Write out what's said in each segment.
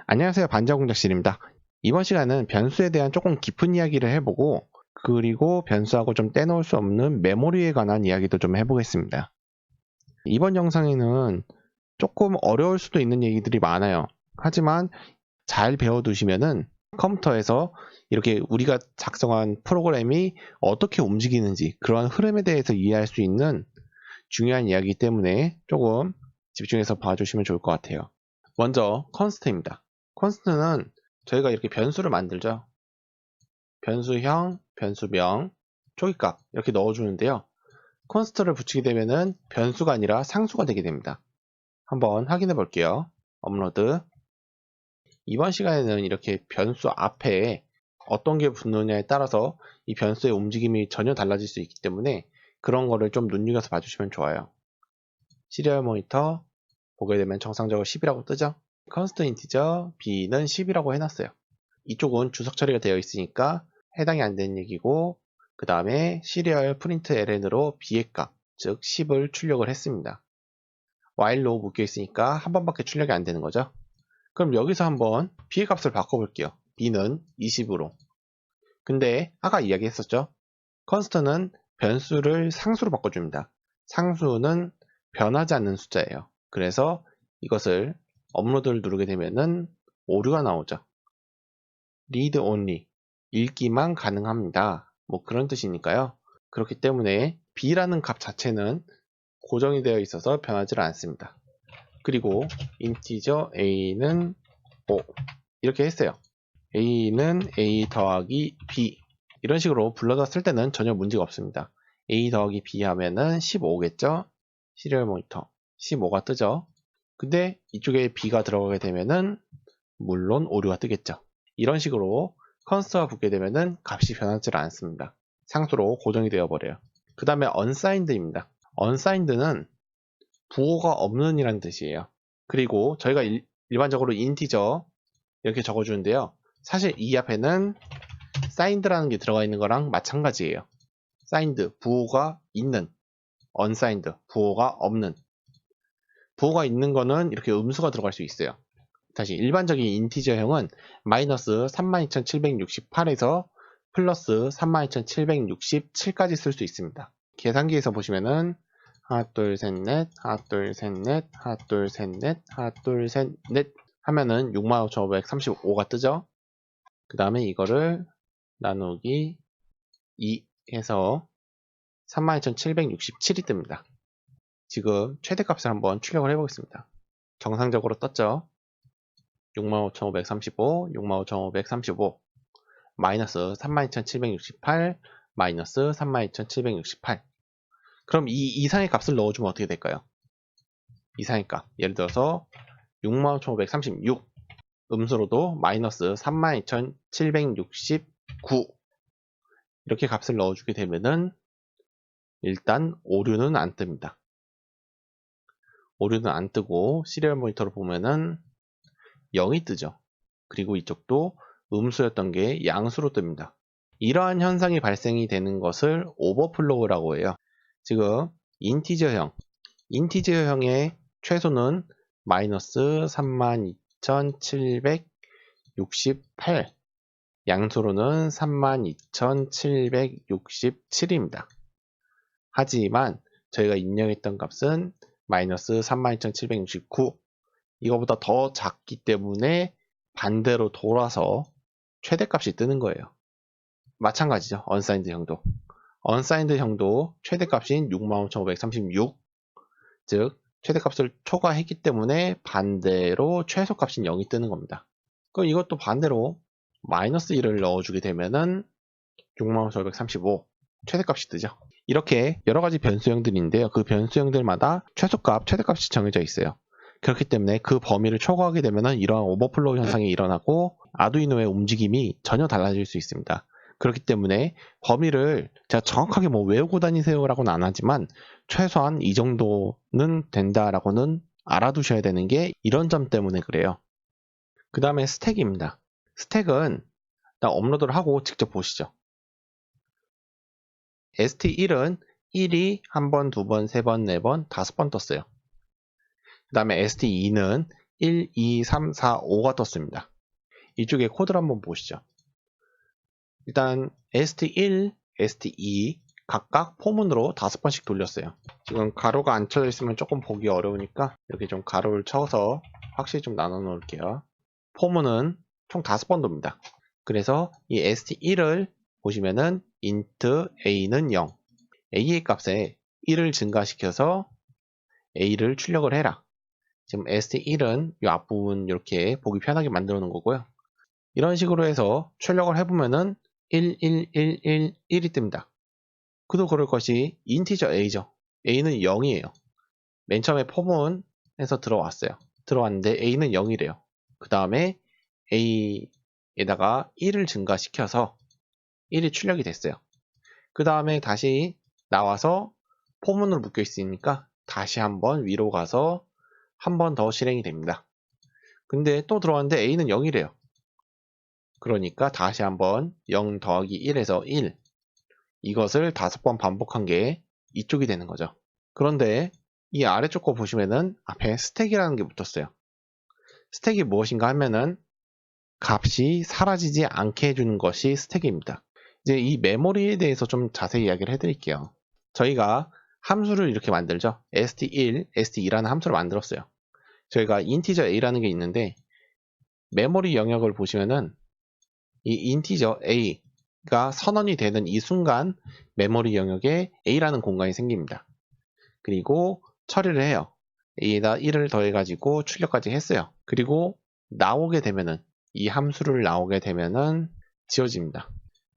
안녕하세요. 반자공작실입니다. 이번 시간은 변수에 대한 조금 깊은 이야기를 해보고, 그리고 변수하고 좀 떼놓을 수 없는 메모리에 관한 이야기도 좀 해보겠습니다. 이번 영상에는 조금 어려울 수도 있는 얘기들이 많아요. 하지만 잘 배워두시면은 컴퓨터에서 이렇게 우리가 작성한 프로그램이 어떻게 움직이는지 그러한 흐름에 대해서 이해할 수 있는 중요한 이야기이기 때문에 조금 집중해서 봐주시면 좋을 것 같아요. 먼저 컨스트입니다. 컨스트는 저희가 이렇게 변수를 만들죠. 변수형, 변수명, 초기값 이렇게 넣어주는데요. 컨스트를 붙이게 되면은 변수가 아니라 상수가 되게 됩니다. 한번 확인해 볼게요. 업로드. 이번 시간에는 이렇게 변수 앞에 어떤 게 붙느냐에 따라서 이 변수의 움직임이 전혀 달라질 수 있기 때문에 그런 거를 좀 눈여겨서 봐주시면 좋아요. 시리얼 모니터 보게 되면 정상적으로 10이라고 뜨죠. 컨스트 인티저 b는 10이라고 해놨어요. 이쪽은 주석 처리가 되어 있으니까 해당이 안 되는 얘기고, 그 다음에 시리얼 프린트 ln으로 b의 값, 즉 10을 출력을 했습니다. while로 묶여 있으니까 한 번밖에 출력이 안 되는 거죠. 그럼 여기서 한번 b의 값을 바꿔볼게요. b는 20으로. 근데 아까 이야기했었죠. 컨스트는 변수를 상수로 바꿔줍니다. 상수는 변하지 않는 숫자예요. 그래서 이것을 업로드를 누르게 되면은 오류가 나오죠. read only, 읽기만 가능합니다. 뭐 그런 뜻이니까요. 그렇기 때문에 b라는 값 자체는 고정이 되어 있어서 변하지 않습니다. 그리고 integer a는 5 이렇게 했어요. a는 a 더하기 b 이런 식으로 불러다 쓸 때는 전혀 문제가 없습니다. a 더하기 b 하면은 15겠죠? 시리얼 모니터 15가 뜨죠? 근데 이쪽에 b가 들어가게 되면은 물론 오류가 뜨겠죠. 이런 식으로 컨스트가 붙게 되면은 값이 변하지 않습니다. 상수로 고정이 되어 버려요. 그 다음에 unsigned입니다. unsigned는 부호가 없는 이라는 뜻이에요. 그리고 저희가 일반적으로 인티저 이렇게 적어주는데요. 사실 이 앞에는 signed라는 게 들어가 있는 거랑 마찬가지예요. signed, 부호가 있는, unsigned, 부호가 없는. 부호가 있는 거는 이렇게 음수가 들어갈 수 있어요. 다시 일반적인 인티저형은 마이너스 32,768에서 플러스 32,767까지 쓸 수 있습니다. 계산기에서 보시면은 하나 둘셋넷 하나 둘셋넷 하나 둘셋넷 하나 둘셋넷 하면은 65,535가 뜨죠. 그 다음에 이거를 나누기 2 해서 32,767이 뜹니다. 지금 최대값을 한번 출력을 해보겠습니다. 정상적으로 떴죠. 65,535, 65,535, 마이너스 32,768, 마이너스 32,768. 그럼 이 이상의 값을 넣어주면 어떻게 될까요? 이상의 값. 예를 들어서 65,536, 음수로도 마이너스 32,769. 이렇게 값을 넣어주게 되면은 일단 오류는 안 뜹니다. 오류는 안 뜨고 시리얼 모니터로 보면은 0이 뜨죠. 그리고 이쪽도 음수였던 게 양수로 뜹니다. 이러한 현상이 발생이 되는 것을 오버플로우라고 해요. 지금 인티저형의 최소는 마이너스 32,768, 양수로는 32,767입니다. 하지만 저희가 입력했던 값은 마이너스 32,769, 이거보다 더 작기 때문에 반대로 돌아서 최대값이 뜨는 거예요. 마찬가지죠. 언사인드 형도. 언사인드 형도 최대값인 65,536, 즉 최대값을 초과했기 때문에 반대로 최소값인 0이 뜨는 겁니다. 그럼 이것도 반대로 마이너스 1을 넣어주게 되면은 65,535 최대값이 뜨죠. 이렇게 여러가지 변수형들인데요. 그 변수형들마다 최소값, 최대값이 정해져 있어요. 그렇기 때문에 그 범위를 초과하게 되면 이러한 오버플로우 현상이 일어나고 아두이노의 움직임이 전혀 달라질 수 있습니다. 그렇기 때문에 범위를 제가 정확하게 뭐 외우고 다니세요라고는 안 하지만 최소한 이 정도는 된다라고는 알아두셔야 되는 게 이런 점 때문에 그래요. 그 다음에 스택입니다. 스택은 일단 업로드를 하고 직접 보시죠. st1은 1이 한 번, 두 번, 세 번, 네 번, 다섯 번 떴어요. 그 다음에 st2는 1, 2, 3, 4, 5가 떴습니다. 이쪽에 코드를 한번 보시죠. 일단 st1, st2 각각 포문으로 5번씩 돌렸어요. 지금 가로가 안 쳐져 있으면 조금 보기 어려우니까 이렇게 좀 가로를 쳐서 확실히 좀 나눠 놓을게요. 포문은 총 5번 돕니다. 그래서 이 st1을 보시면은 int a는 0, a의 값에 1을 증가시켜서 a를 출력을 해라. 지금 st1은 이 앞부분 이렇게 보기 편하게 만들어 놓은 거고요. 이런 식으로 해서 출력을 해보면은 1, 1, 1, 1, 1이 뜹니다. 그도 그럴 것이 인티저 a죠. a는 0이에요. 맨 처음에 포문에서 들어왔어요. 들어왔는데 a는 0이래요. 그 다음에 a에다가 1을 증가시켜서 1이 출력이 됐어요. 그 다음에 다시 나와서 포문으로 묶여 있으니까 다시 한번 위로 가서 한 번 더 실행이 됩니다. 근데 또 들어왔는데 a는 0이래요. 그러니까 다시 한번 0 더하기 1에서 1, 이것을 5번 반복한 게 이쪽이 되는 거죠. 그런데 이 아래쪽 거 보시면은 앞에 스택이라는 게 붙었어요. 스택이 무엇인가 하면은 값이 사라지지 않게 해주는 것이 스택입니다. 이제 이 메모리에 대해서 좀 자세히 이야기를 해드릴게요. 저희가 함수를 이렇게 만들죠. st1, st2라는 함수를 만들었어요. 저희가 인티저 a라는 게 있는데 메모리 영역을 보시면은 이 인티저 a가 선언이 되는 이 순간 메모리 영역에 a라는 공간이 생깁니다. 그리고 처리를 해요. a에다 1을 더해가지고 출력까지 했어요. 그리고 나오게 되면은 이 함수를 나오게 되면은 지워집니다.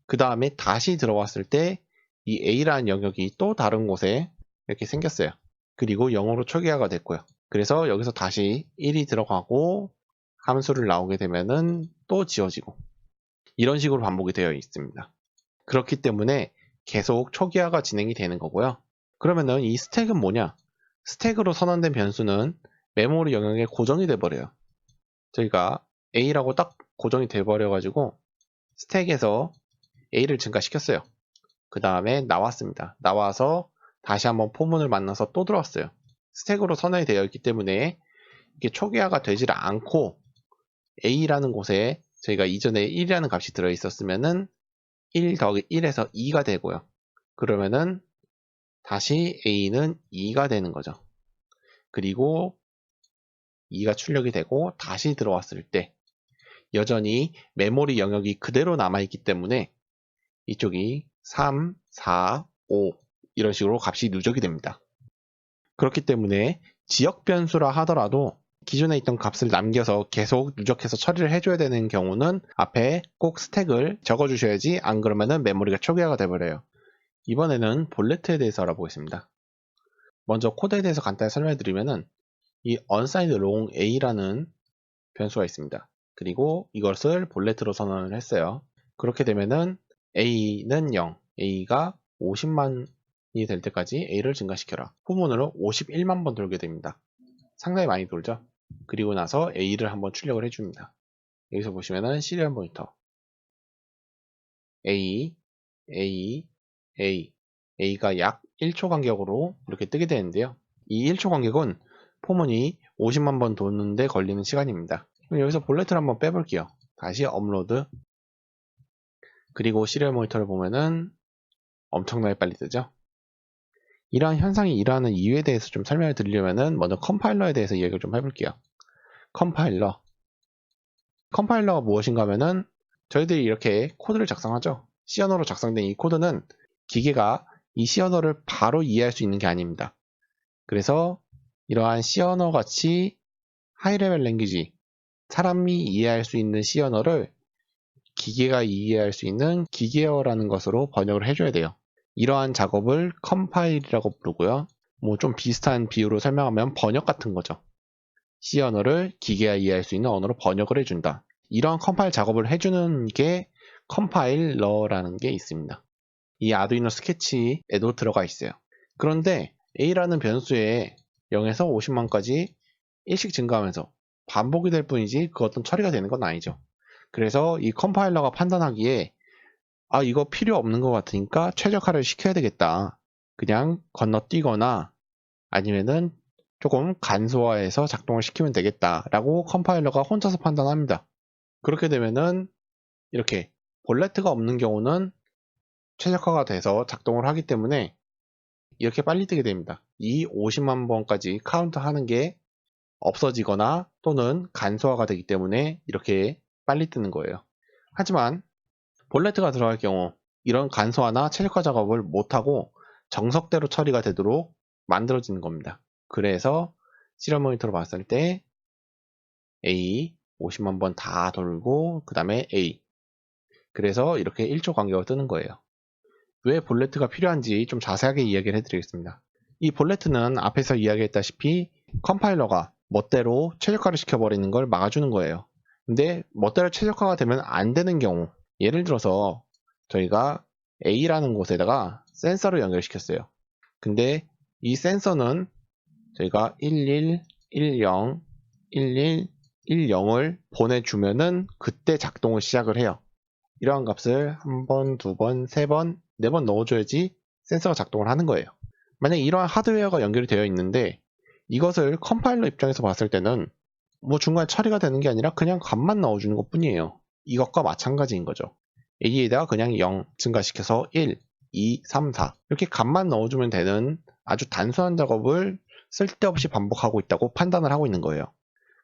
그 다음에 다시 들어왔을 때 이 a라는 영역이 또 다른 곳에 이렇게 생겼어요. 그리고 0으로 초기화가 됐고요. 그래서 여기서 다시 1이 들어가고 함수를 나오게 되면은 또 지워지고 이런 식으로 반복이 되어 있습니다. 그렇기 때문에 계속 초기화가 진행이 되는 거고요. 그러면은 이 스택은 뭐냐? 스택으로 선언된 변수는 메모리 영역에 고정이 돼 버려요. 저희가 a라고 딱 고정이 돼 버려 가지고 스택에서 a를 증가시켰어요. 그 다음에 나왔습니다. 나와서 다시 한번 포문을 만나서 또 들어왔어요. 스택으로 선언이 되어 있기 때문에 이게 초기화가 되질 않고 a라는 곳에 저희가 이전에 1이라는 값이 들어 있었으면은 1 더하기 1에서 2가 되고요. 그러면은 다시 a는 2가 되는 거죠. 그리고 2가 출력이 되고 다시 들어왔을 때 여전히 메모리 영역이 그대로 남아있기 때문에 이쪽이 3, 4, 5 이런 식으로 값이 누적이 됩니다. 그렇기 때문에 지역 변수라 하더라도 기존에 있던 값을 남겨서 계속 누적해서 처리를 해줘야 되는 경우는 앞에 꼭 스택을 적어주셔야지, 안 그러면은 메모리가 초기화가 돼버려요. 이번에는 볼레트에 대해서 알아보겠습니다. 먼저 코드에 대해서 간단히 설명해드리면은 이 unsigned long a라는 변수가 있습니다. 그리고 이것을 볼레트로 선언을 했어요. 그렇게 되면은 a는 0, a가 50만이 될 때까지 a를 증가시켜라. 포문으로 51만 번 돌게 됩니다. 상당히 많이 돌죠. 그리고 나서 a를 한번 출력을 해줍니다. 여기서 보시면은 시리얼 모니터 a, a, a가 약 1초 간격으로 이렇게 뜨게 되는데요. 이 1초 간격은 포문이 50만 번 도는데 걸리는 시간입니다. 그럼 여기서 볼레트를 한번 빼볼게요. 다시 업로드. 그리고 시리얼 모니터를 보면은 엄청나게 빨리 뜨죠. 이러한 현상이 일어나는 이유에 대해서 좀 설명을 드리려면은 먼저 컴파일러에 대해서 이야기를 좀 해볼게요. 컴파일러가 무엇인가 하면은 저희들이 이렇게 코드를 작성하죠. C 언어로 작성된 이 코드는 기계가 이 C 언어를 바로 이해할 수 있는 게 아닙니다. 그래서 이러한 C 언어 같이 하이 레벨 랭귀지, 사람이 이해할 수 있는 C 언어를 기계가 이해할 수 있는 기계어라는 것으로 번역을 해줘야 돼요. 이러한 작업을 컴파일이라고 부르고요. 뭐 좀 비슷한 비유로 설명하면 번역 같은 거죠. C 언어를 기계가 이해할 수 있는 언어로 번역을 해준다. 이러한 컴파일 작업을 해주는 게 컴파일러라는 게 있습니다. 이 아두이노 스케치에도 들어가 있어요. 그런데 A라는 변수에 0에서 50만까지 일씩 증가하면서 반복이 될 뿐이지 그 어떤 처리가 되는 건 아니죠. 그래서 이 컴파일러가 판단하기에 이거 필요 없는 것 같으니까 최적화를 시켜야 되겠다. 그냥 건너뛰거나 아니면은 조금 간소화해서 작동을 시키면 되겠다라고 컴파일러가 혼자서 판단합니다. 그렇게 되면은 이렇게 볼레트가 없는 경우는 최적화가 돼서 작동을 하기 때문에 이렇게 빨리 뜨게 됩니다. 이 50만 번까지 카운트하는 게 없어지거나 또는 간소화가 되기 때문에 이렇게 빨리 뜨는 거예요. 하지만 볼레트가 들어갈 경우 이런 간소화나 최적화 작업을 못하고 정석대로 처리가 되도록 만들어지는 겁니다. 그래서 시리얼 모니터로 봤을 때 A 50만 번 다 돌고 그 다음에 A, 그래서 이렇게 1초 간격으로 뜨는 거예요. 왜 볼레트가 필요한지 좀 자세하게 이야기를 해드리겠습니다. 이 볼레트는 앞에서 이야기했다시피 컴파일러가 멋대로 최적화를 시켜버리는 걸 막아주는 거예요. 근데 멋대로 최적화가 되면 안 되는 경우, 예를 들어서 저희가 A라는 곳에다가 센서를 연결시켰어요. 근데 이 센서는 저희가 11, 10, 11, 10을 보내주면은 그때 작동을 시작을 해요. 이러한 값을 한 번, 두 번, 세 번, 네 번 넣어줘야지 센서가 작동을 하는 거예요. 만약 이러한 하드웨어가 연결이 되어 있는데 이것을 컴파일러 입장에서 봤을 때는 뭐 중간에 처리가 되는 게 아니라 그냥 값만 넣어주는 것 뿐이에요. 이것과 마찬가지인 거죠. A에다가 그냥 0 증가시켜서 1, 2, 3, 4 이렇게 값만 넣어주면 되는 아주 단순한 작업을 쓸데없이 반복하고 있다고 판단을 하고 있는 거예요.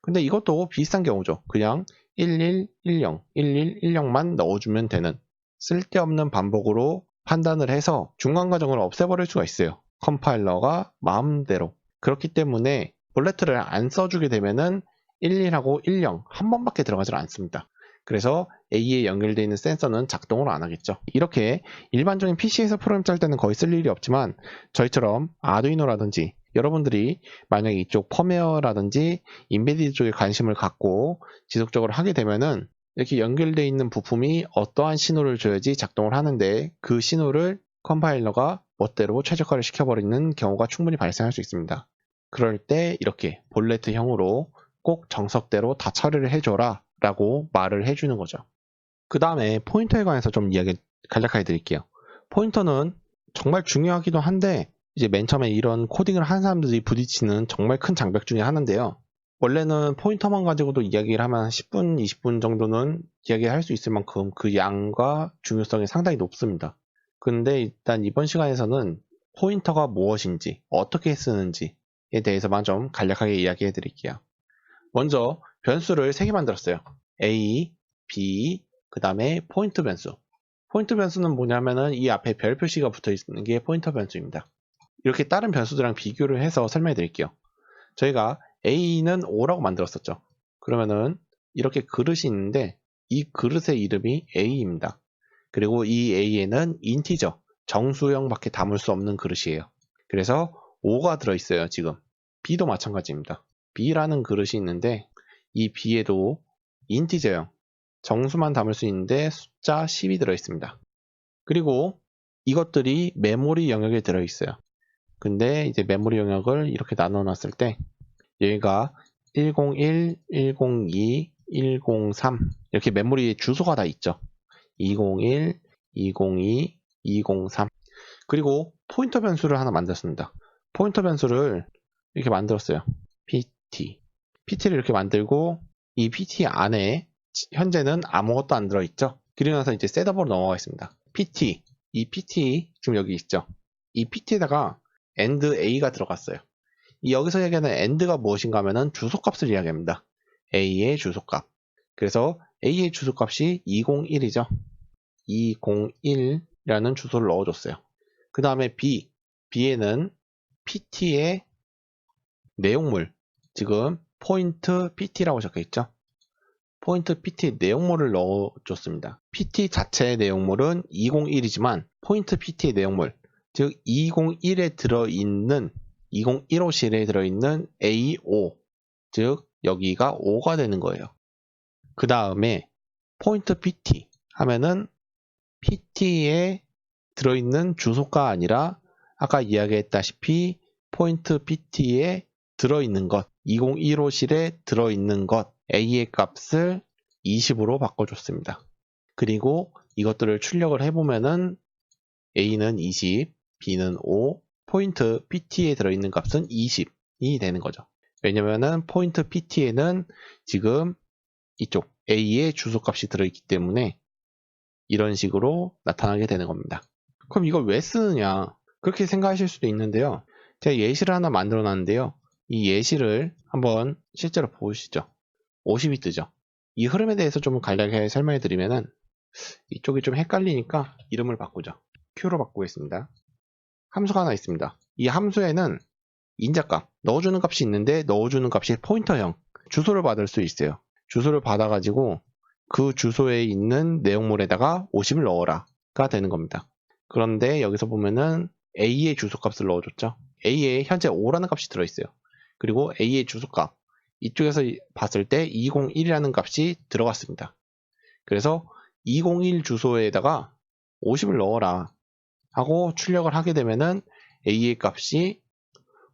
근데 이것도 비슷한 경우죠. 그냥 11, 10, 11, 10만 넣어주면 되는 쓸데없는 반복으로 판단을 해서 중간 과정을 없애버릴 수가 있어요. 컴파일러가 마음대로. 그렇기 때문에 볼레트를 안 써주게 되면은 11하고 10 한 번밖에 들어가질 않습니다. 그래서 A에 연결되어 있는 센서는 작동을 안 하겠죠. 이렇게 일반적인 PC에서 프로그램 짤 때는 거의 쓸 일이 없지만 저희처럼 아두이노라든지 여러분들이 만약에 이쪽 펌웨어라든지 인베디드 쪽에 관심을 갖고 지속적으로 하게 되면은 이렇게 연결되어 있는 부품이 어떠한 신호를 줘야지 작동을 하는데 그 신호를 컴파일러가 멋대로 최적화를 시켜버리는 경우가 충분히 발생할 수 있습니다. 그럴 때 이렇게 볼레트형으로 꼭 정석대로 다 처리를 해줘라 라고 말을 해주는 거죠. 그 다음에 포인터에 관해서 좀 이야기 간략하게 드릴게요. 포인터는 정말 중요하기도 한데 이제 맨 처음에 이런 코딩을 한 사람들이 부딪히는 정말 큰 장벽 중에 하나인데요. 원래는 포인터만 가지고도 이야기를 하면 10분, 20분 정도는 이야기할 수 있을 만큼 그 양과 중요성이 상당히 높습니다. 근데 일단 이번 시간에서는 포인터가 무엇인지, 어떻게 쓰는지에 대해서만 좀 간략하게 이야기해 드릴게요. 먼저 변수를 3개 만들었어요. A, B, 그 다음에 포인터 변수. 포인터 변수는 뭐냐면은 이 앞에 별 표시가 붙어 있는 게 포인터 변수입니다. 이렇게 다른 변수들랑 비교를 해서 설명해 드릴게요. 저희가 A는 5라고 만들었었죠. 그러면은 이렇게 그릇이 있는데 이 그릇의 이름이 A입니다. 그리고 이 A에는 인티저, 정수형밖에 담을 수 없는 그릇이에요. 그래서 5가 들어있어요, 지금. B도 마찬가지입니다. B라는 그릇이 있는데 이 B에도 인티저형, 정수만 담을 수 있는데 숫자 10이 들어있습니다. 그리고 이것들이 메모리 영역에 들어있어요. 근데 이제 메모리 영역을 이렇게 나눠 놨을 때 여기가 101, 102, 103 이렇게 메모리 주소가 다 있죠. 201, 202, 203 그리고 포인터 변수를 하나 만들었습니다. 포인터 변수를 이렇게 만들었어요. PT를 이렇게 만들고 이 PT 안에 현재는 아무것도 안 들어있죠. 그리고 나서 이제 셋업으로 넘어가 있습니다. 이 PT 지금 여기 있죠. 이 PT에다가 AND A가 들어갔어요. 여기서 얘기하는 AND가 무엇인가 하면은 주소값을 이야기합니다. A의 주소값. 그래서 A의 주소값이 201이죠. 201이라는 주소를 넣어줬어요. 그 다음에 B에는 PT의 내용물, 지금 포인트 PT라고 적혀있죠. 포인트 PT 내용물을 넣어줬습니다. PT 자체의 내용물은 201이지만 포인트 PT의 내용물, 즉 201에 들어있는 2015실에 들어있는 A5, 즉 여기가 5가 되는 거예요. 그 다음에 포인트 PT 하면은 PT에 들어있는 주소가 아니라 아까 이야기했다시피 포인트 PT에 들어있는 것, 2015실에 들어있는 것 A의 값을 20으로 바꿔줬습니다. 그리고 이것들을 출력을 해보면은 A는 20, B는 5, 포인트 PT에 들어있는 값은 20 되는 거죠. 왜냐면은 포인트 PT에는 지금 이쪽 A의 주소값이 들어있기 때문에 이런 식으로 나타나게 되는 겁니다. 그럼 이걸 왜 쓰느냐? 그렇게 생각하실 수도 있는데요. 제가 예시를 하나 만들어 놨는데요. 이 예시를 한번 실제로 보시죠. 50이 뜨죠. 이 흐름에 대해서 좀 간략하게 설명해 드리면은 이쪽이 좀 헷갈리니까 이름을 바꾸죠. Q로 바꾸겠습니다. 함수가 하나 있습니다. 이 함수에는 인자값, 넣어주는 값이 있는데 넣어주는 값이 포인터형 주소를 받을 수 있어요. 주소를 받아가지고 그 주소에 있는 내용물에다가 50을 넣어라가 되는 겁니다. 그런데 여기서 보면은 A의 주소값을 넣어줬죠. A에 현재 5라는 값이 들어있어요. 그리고 A의 주소값, 이쪽에서 봤을 때 201이라는 값이 들어갔습니다. 그래서 201 주소에다가 50을 넣어라 하고 출력을 하게 되면은 A의 값이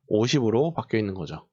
50으로 바뀌어 있는 거죠.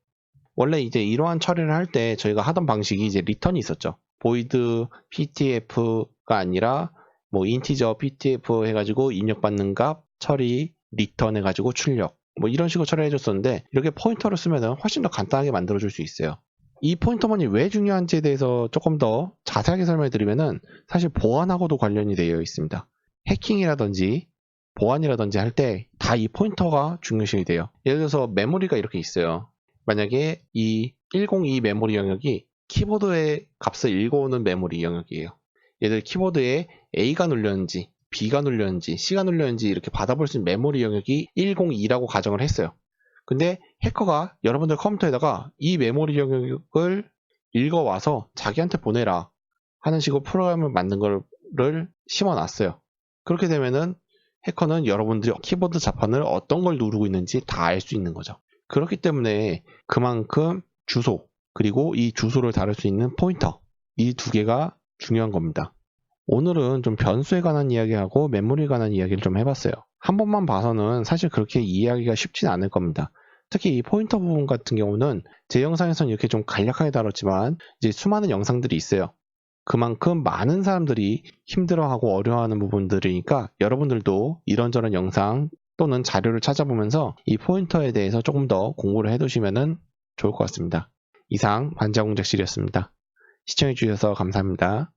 원래 이제 이러한 처리를 할 때 저희가 하던 방식이 이제 리턴이 있었죠. void ptf가 아니라 뭐 인티저 ptf 해가지고 입력받는 값 처리 리턴 해가지고 출력 뭐 이런 식으로 처리해 줬었는데 이렇게 포인터를 쓰면 훨씬 더 간단하게 만들어 줄 수 있어요. 이 포인터만이 왜 중요한지에 대해서 조금 더 자세하게 설명해 드리면은 사실 보안하고도 관련이 되어 있습니다. 해킹이라든지 보안이라든지 할 때 다 이 포인터가 중요시 돼요. 예를 들어서 메모리가 이렇게 있어요. 만약에 이 102 메모리 영역이 키보드의 값을 읽어오는 메모리 영역이에요. 얘들 키보드에 A가 눌렸는지 B가 눌렸는지 C가 눌렸는지 이렇게 받아볼 수 있는 메모리 영역이 102라고 가정을 했어요. 근데 해커가 여러분들 컴퓨터에다가 이 메모리 영역을 읽어와서 자기한테 보내라 하는 식으로 프로그램을 만든 거를 심어놨어요. 그렇게 되면은 해커는 여러분들이 키보드 자판을 어떤 걸 누르고 있는지 다 알 수 있는 거죠. 그렇기 때문에 그만큼 주소 그리고 이 주소를 다룰 수 있는 포인터 이 두 개가 중요한 겁니다. 오늘은 좀 변수에 관한 이야기하고 메모리에 관한 이야기를 좀 해봤어요. 한 번만 봐서는 사실 그렇게 이해하기가 쉽진 않을 겁니다. 특히 이 포인터 부분 같은 경우는 제 영상에서는 이렇게 좀 간략하게 다뤘지만 이제 수많은 영상들이 있어요. 그만큼 많은 사람들이 힘들어하고 어려워하는 부분들이니까 여러분들도 이런저런 영상 또는 자료를 찾아보면서 이 포인터에 대해서 조금 더 공부를 해두시면 좋을 것 같습니다. 이상 반자공작실이었습니다. 시청해주셔서 감사합니다.